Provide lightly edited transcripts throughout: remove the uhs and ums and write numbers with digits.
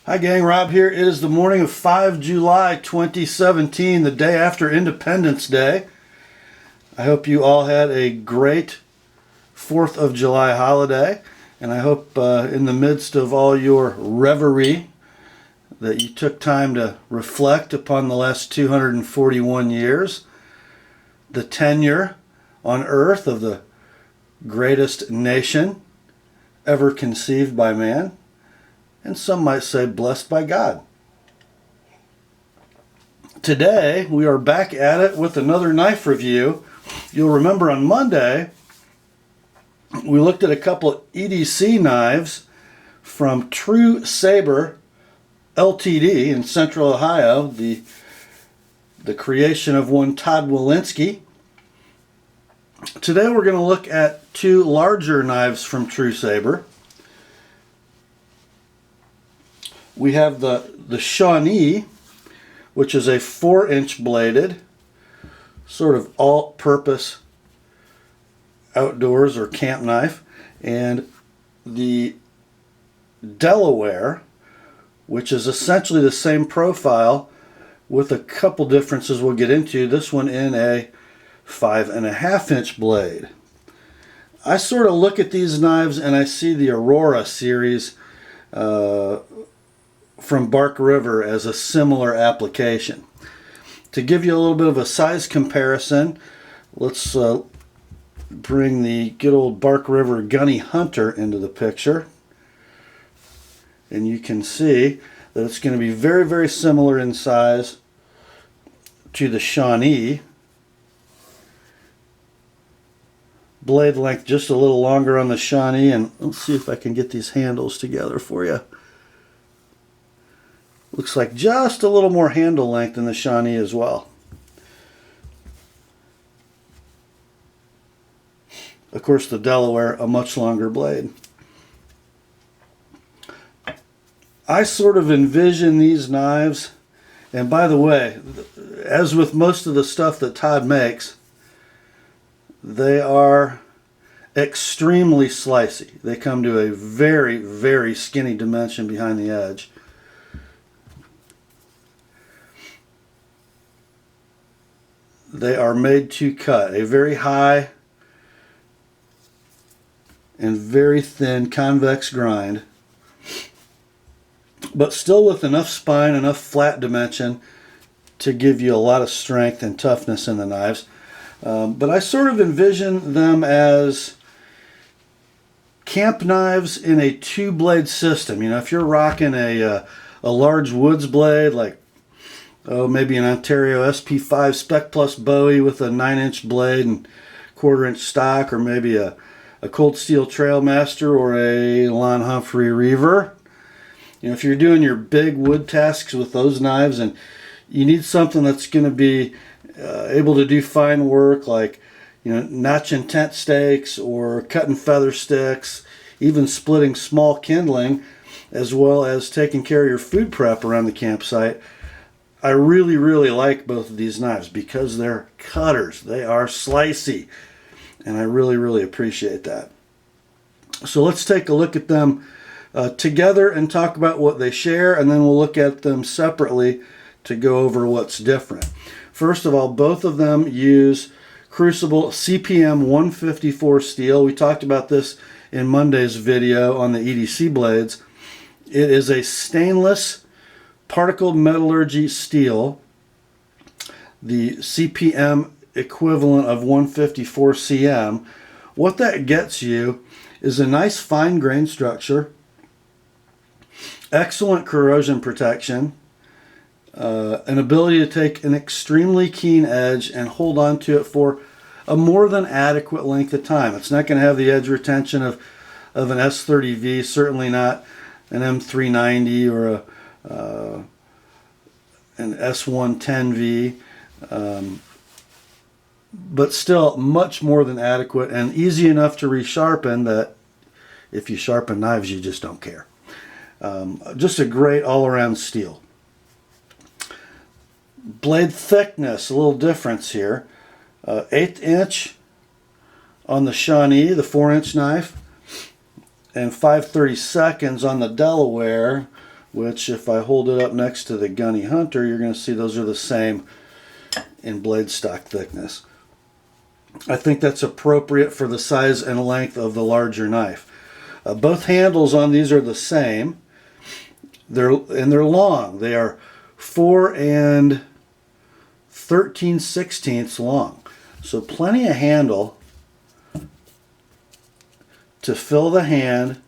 Hi gang, Rob here. It is the morning of 5 July 2017, the day after Independence Day. I hope you all had a great 4th of July holiday, and I hope in the midst of all your reverie that you took time to reflect upon the last 241 years, the tenure on earth of the greatest nation ever conceived by man, and some might say blessed by God. Today we are back at it with another knife review. You'll remember on Monday we looked at a couple of EDC knives from True Saber Ltd. In Central Ohio, the creation of one Todd Walensky. Today we're going to look at two larger knives from True Saber. We have the Shawnee, which is a 4-inch bladed, sort of all-purpose outdoors or camp knife, and the Delaware, which is essentially the same profile with a couple differences we'll get into. This one in a 5.5-inch blade. I sort of look at these knives and I see the Aurora series from Bark River as a similar application. To give you a little bit of a size comparison, let's bring the good old Bark River Gunny Hunter into the picture. And you can see that it's going to be very, very similar in size to the Shawnee. Blade length just a little longer on the Shawnee, and let's see if I can get these handles together for you. Looks like just a little more handle length in the Shawnee as well. Of course, the Delaware, a much longer blade. I sort of envision these knives, and by the way, as with most of the stuff that Todd makes, they are extremely slicey. They come to a very, very skinny dimension behind the edge. They are made to cut. A very high and very thin convex grind, but still with enough spine, enough flat dimension to give you a lot of strength and toughness in the knives. But I sort of envision them as camp knives in a two-blade system. You know, if you're rocking a large woods blade, like maybe an Ontario SP5 Spec Plus Bowie with a 9-inch blade and 1/4-inch stock, or maybe a Cold Steel Trailmaster or a Lon Humphrey Reaver. You know, if you're doing your big wood tasks with those knives and you need something that's going to be able to do fine work, like, you know, notching tent stakes or cutting feather sticks, even splitting small kindling, as well as taking care of your food prep around the campsite, I really, really like both of these knives because they're cutters. They are slicey, and I really, really appreciate that. So let's take a look at them together and talk about what they share, and then we'll look at them separately to go over what's different. First of all, both of them use Crucible CPM 154 steel. We talked about this in Monday's video on the EDC blades. It is a stainless particle metallurgy steel, the CPM equivalent of 154 cm. What that gets you is a nice fine grain structure, excellent corrosion protection, an ability to take an extremely keen edge and hold on to it for a more than adequate length of time. It's not going to have the edge retention of an S30V, certainly not an M390 or an S110V, but still much more than adequate and easy enough to resharpen that if you sharpen knives you just don't care. Just a great all-around steel. Blade thickness, a little difference here. 1/8 inch on the Shawnee, the 4-inch knife, and 5/32 on the Delaware, which if I hold it up next to the Gunny Hunter, you're going to see those are the same in blade stock thickness. I think that's appropriate for the size and length of the larger knife. Both handles on these are the same. They're long. They are 4 13/16 long. So plenty of handle to fill the hand.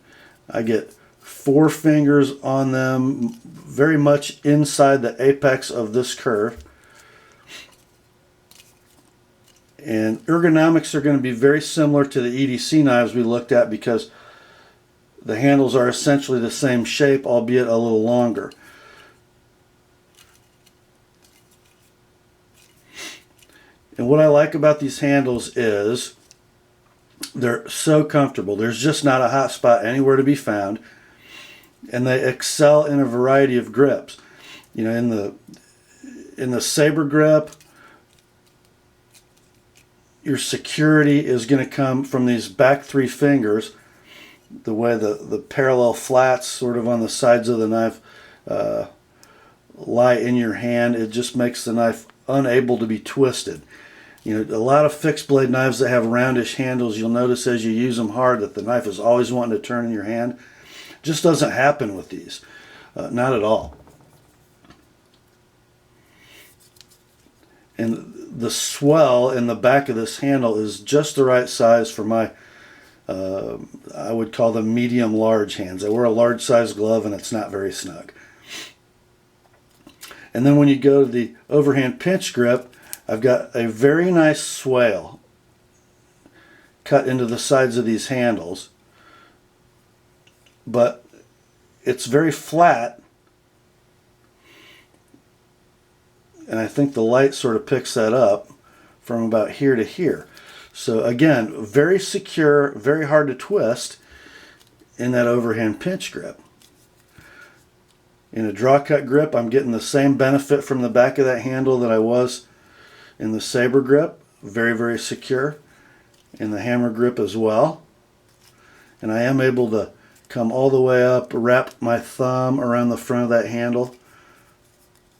I get 4 fingers on them, very much inside the apex of this curve. And ergonomics are going to be very similar to the EDC knives we looked at because the handles are essentially the same shape, albeit a little longer. And what I like about these handles is they're so comfortable. There's just not a hot spot anywhere to be found. And they excel in a variety of grips. You know, in the Saber grip, your security is going to come from these back 3 fingers, the way the parallel flats sort of on the sides of the knife lie in your hand. It just makes the knife unable to be twisted. You know, a lot of fixed blade knives that have roundish handles, you'll notice as you use them hard that the knife is always wanting to turn in your hand. Just doesn't happen with these. Not at all. And the swell in the back of this handle is just the right size for my, I would call them medium-large hands. I wear a large size glove and it's not very snug. And then when you go to the overhand pinch grip, I've got a very nice swale cut into the sides of these handles, but it's very flat, and I think the light sort of picks that up from about here to here. So again, very secure, very hard to twist in that overhand pinch grip. In a draw cut grip, I'm getting the same benefit from the back of that handle that I was in the Saber grip. Very, very secure. In the hammer grip as well. And I am able to come all the way up, wrap my thumb around the front of that handle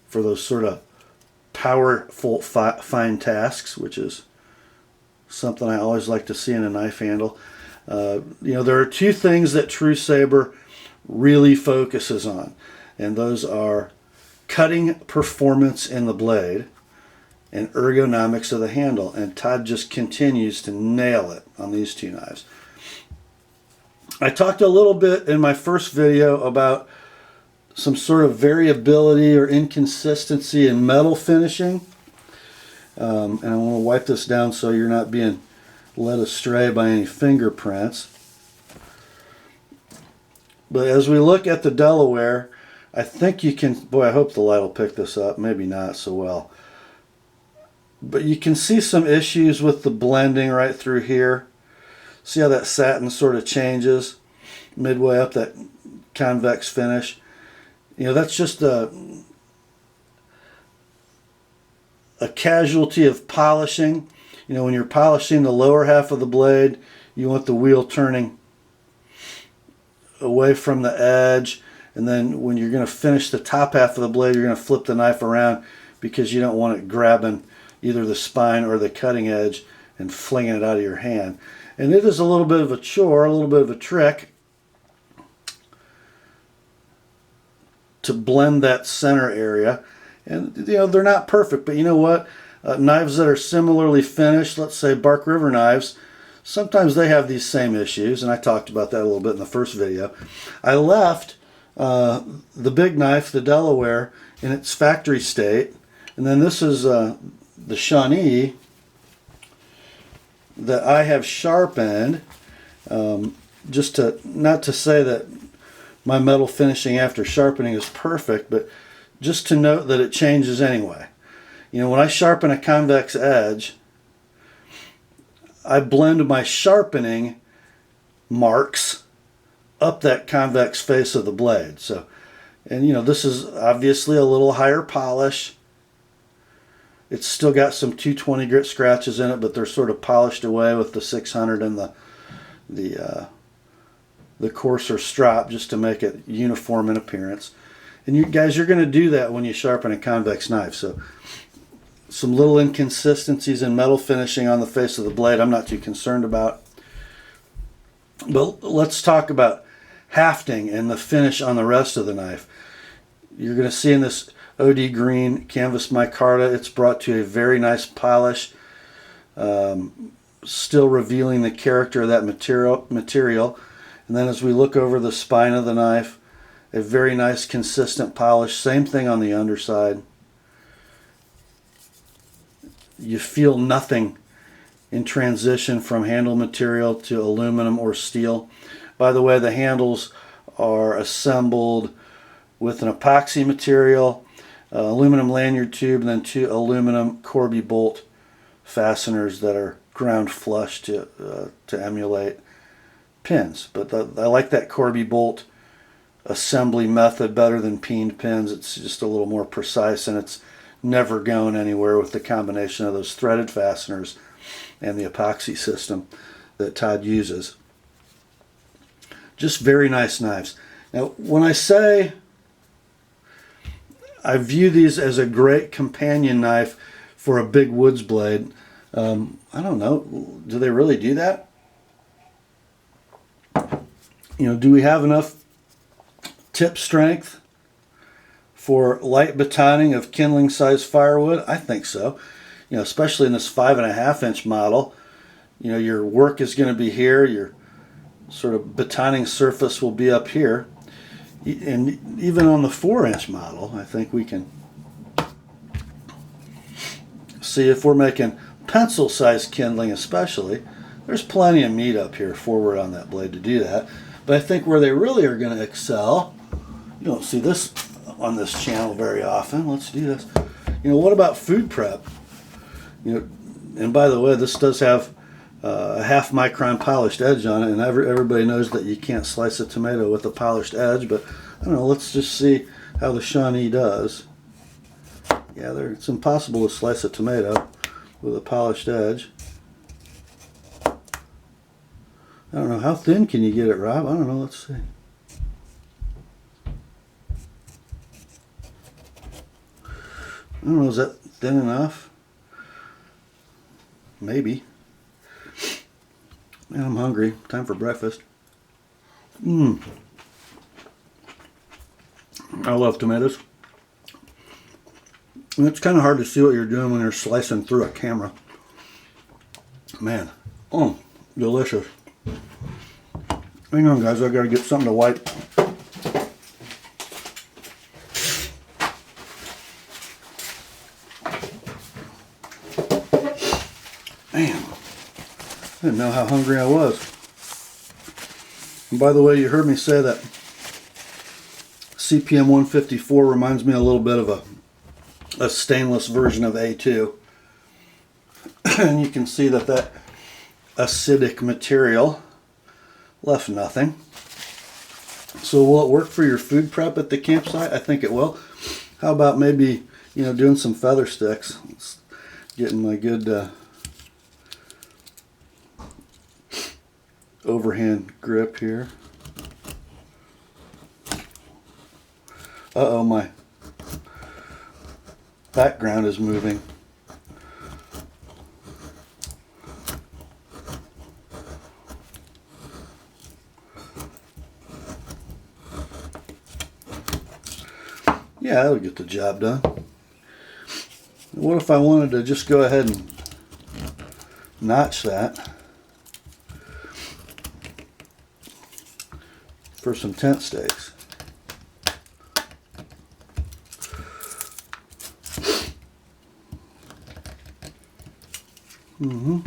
for those sort of powerful fine tasks, which is something I always like to see in a knife handle. You know, there are 2 things that True Saber really focuses on, and those are cutting performance in the blade and ergonomics of the handle, and Todd just continues to nail it on these 2 knives. I talked a little bit in my first video about some sort of variability or inconsistency in metal finishing, and I want to wipe this down so you're not being led astray by any fingerprints. But as we look at the Delaware, I think you can, boy, I hope the light will pick this up, maybe not so well. But you can see some issues with the blending right through here. See how that satin sort of changes midway up that convex finish? You know, that's just a casualty of polishing. You know, when you're polishing the lower half of the blade, you want the wheel turning away from the edge. And then when you're going to finish the top half of the blade, you're going to flip the knife around because you don't want it grabbing either the spine or the cutting edge and flinging it out of your hand. And it is a little bit of a chore, a little bit of a trick to blend that center area. And you know, they're not perfect, but you know what? Knives that are similarly finished, let's say Bark River knives, sometimes they have these same issues, and I talked about that a little bit in the first video. I left the big knife, the Delaware, in its factory state, and then this is the Shawnee that I have sharpened, just to, not to say that my metal finishing after sharpening is perfect, but just to note that it changes anyway. You know, when I sharpen a convex edge, I blend my sharpening marks up that convex face of the blade. So, and you know, this is obviously a little higher polish. It's still got some 220 grit scratches in it, but they're sort of polished away with the 600 and the coarser strop just to make it uniform in appearance. And you guys, you're going to do that when you sharpen a convex knife. So some little inconsistencies in metal finishing on the face of the blade I'm not too concerned about. But let's talk about hafting and the finish on the rest of the knife. You're going to see in this OD green canvas micarta, it's brought to a very nice polish, still revealing the character of that material. And then as we look over the spine of the knife, a very nice consistent polish. Same thing on the underside. You feel nothing in transition from handle material to aluminum or steel. By the way, the handles are assembled with an epoxy material, aluminum lanyard tube, and then 2 aluminum Corby bolt fasteners that are ground flush to emulate pins. But I like that Corby bolt assembly method better than peened pins. It's just a little more precise, and it's never going anywhere with the combination of those threaded fasteners and the epoxy system that Todd uses. Just very nice knives. Now, when I say I view these as a great companion knife for a big woods blade, I don't know, do they really do that? Do we have enough tip strength for light batoning of kindling size firewood? I think so. Especially in this 5.5-inch model, your work is going to be here. Your sort of batoning surface will be up here. And even on the 4-inch model, I think we can see if we're making pencil size kindling especially, there's plenty of meat up here forward on that blade to do that. But I think where they really are going to excel, you don't see this on this channel very often. Let's do this. What about food prep? And by the way, this does have a 0.5 micron polished edge on it, and everybody knows that you can't slice a tomato with a polished edge, but I don't know, let's just see how the Shawnee does. Yeah, it's impossible to slice a tomato with a polished edge. I don't know, how thin can you get it, Rob? I don't know, let's see. I don't know, is that thin enough? Maybe. Man, I'm hungry. Time for breakfast. I love tomatoes. And it's kind of hard to see what you're doing when you're slicing through a camera. Man, delicious. Hang on, guys, I gotta get something to wipe. Man, I didn't know how hungry I was. And by the way, you heard me say that CPM 154 reminds me a little bit of a stainless version of A2. And you can see that acidic material left nothing. So will it work for your food prep at the campsite? I think it will. How about maybe, doing some feather sticks? Getting my good overhand grip here. Uh-oh, my background is moving. Yeah, that'll get the job done. What if I wanted to just go ahead and notch that for some tent stakes? Now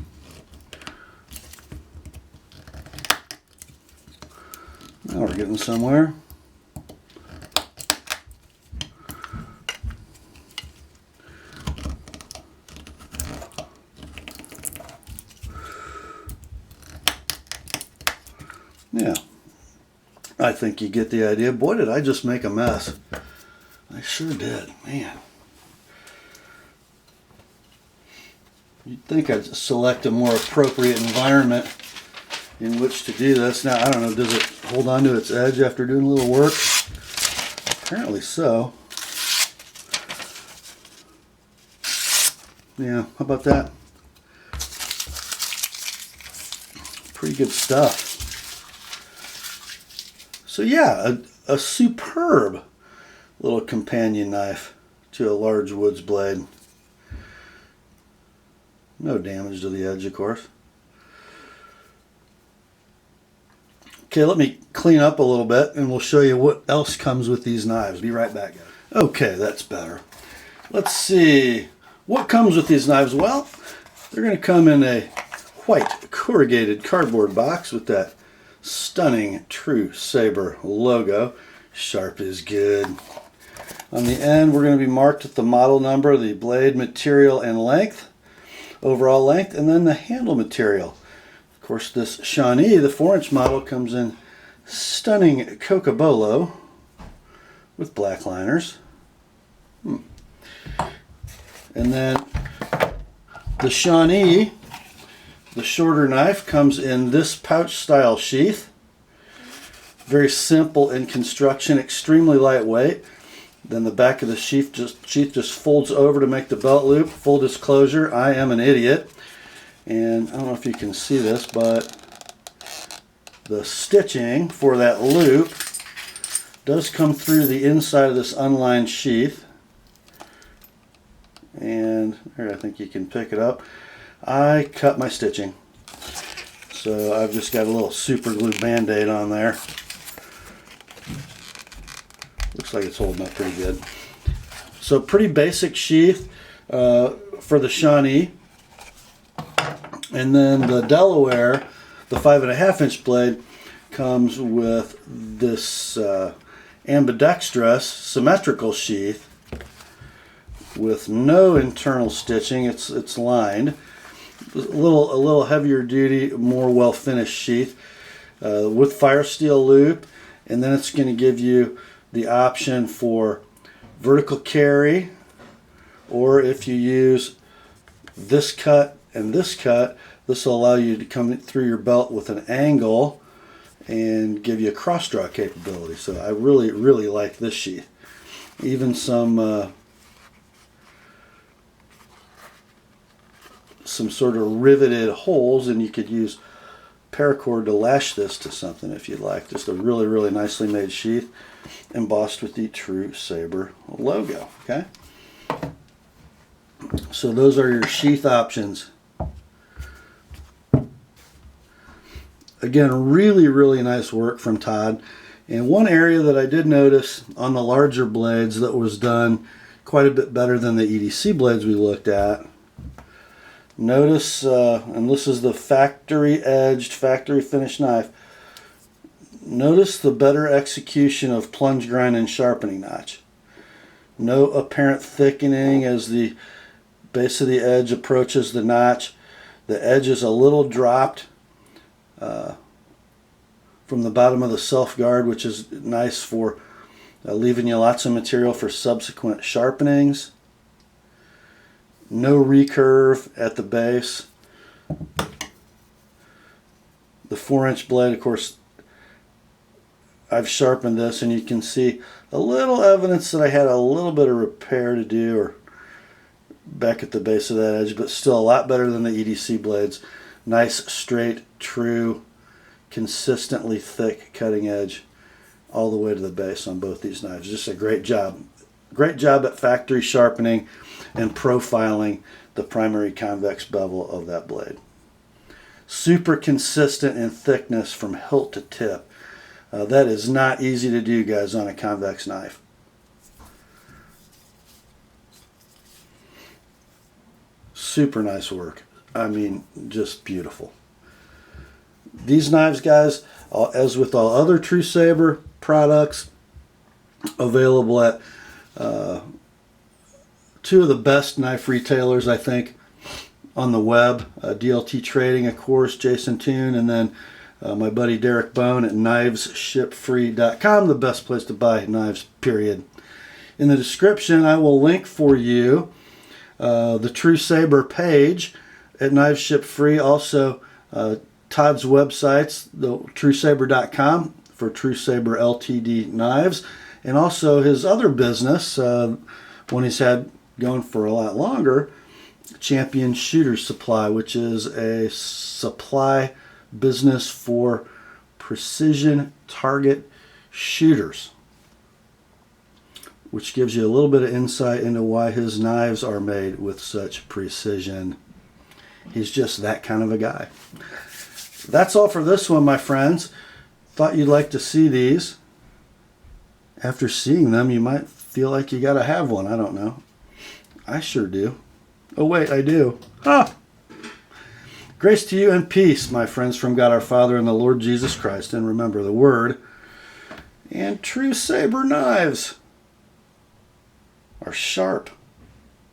we're getting somewhere. Yeah, I think you get the idea. Boy, did I just make a mess. I sure did, man. You'd think I'd select a more appropriate environment in which to do this. Now, I don't know, does it hold on to its edge after doing a little work? Apparently so. Yeah, how about that? Pretty good stuff. So yeah, a superb little companion knife to a large woods blade. No damage to the edge, of course. Okay, let me clean up a little bit and we'll show you what else comes with these knives. Be right back, guys. Okay, that's better. Let's see. What comes with these knives? Well, they're going to come in a white corrugated cardboard box with that stunning True Saber logo. Sharp is good. On the end, we're going to be marked with the model number, the blade material and length, overall length, and then the handle material. Of course, this Shawnee, the 4-inch model, comes in stunning Cocobolo with black liners. And then the Shawnee, the shorter knife, comes in this pouch style sheath. Very simple in construction, extremely lightweight. Then the back of the sheath just folds over to make the belt loop. Full disclosure, I am an idiot. And I don't know if you can see this, but the stitching for that loop does come through the inside of this unlined sheath. And here, I think you can pick it up. I cut my stitching. So I've just got a little super glue band-aid on there. Looks like it's holding up pretty good. So pretty basic sheath for the Shawnee. And then the Delaware, the 5.5-inch blade, comes with this ambidextrous symmetrical sheath with no internal stitching. It's lined. A little heavier duty, more well finished sheath with fire steel loop, and then it's going to give you the option for vertical carry, or if you use this cut and this cut, this will allow you to come through your belt with an angle and give you a cross draw capability. So I really like this sheath. Even some sort of riveted holes, and you could use paracord to lash this to something if you'd like. Just a really nicely made sheath embossed with the True Saber logo. Okay, so those are your sheath options. Again, really nice work from Todd. And one area that I did notice on the larger blades that was done quite a bit better than the EDC blades we looked at. Notice, and this is the factory edged, factory finished knife. Notice the better execution of plunge grind and sharpening notch. No apparent thickening as the base of the edge approaches the notch. The edge is a little dropped from the bottom of the self guard, which is nice for leaving you lots of material for subsequent sharpenings. No recurve at the base. The 4-inch blade, of course, I've sharpened this, and you can see a little evidence that I had a little bit of repair to do or back at the base of that edge, but still a lot better than the EDC blades. Nice, straight, true, consistently thick cutting edge all the way to the base on both these knives. Just a great job. Great job at factory sharpening and profiling the primary convex bevel of that blade. Super consistent in thickness from hilt to tip. That is not easy to do, guys, on a convex knife. Super nice work. I mean, just beautiful. These knives, guys, as with all other True Saber products, available at two of the best knife retailers, I think, on the web. DLT Trading, of course, Jason Toon, and then my buddy Derek Bone at KnivesShipFree.com, the best place to buy knives, period. In the description, I will link for you the True Saber page at Knives Ship Free. Also, Todd's websites, the TrueSaber.com for True Saber LTD knives, And also his other business, one he's had going for a lot longer, Champion Shooter Supply, which is a supply business for precision target shooters, which gives you a little bit of insight into why his knives are made with such precision. He's just that kind of a guy. That's all for this one, my friends. Thought you'd like to see these. After seeing them, you might feel like you gotta have one. I don't know. I sure do. Oh wait, I do. Ah! Grace to you and peace, my friends, from God our Father and the Lord Jesus Christ. And remember the word and True Saber knives are sharp.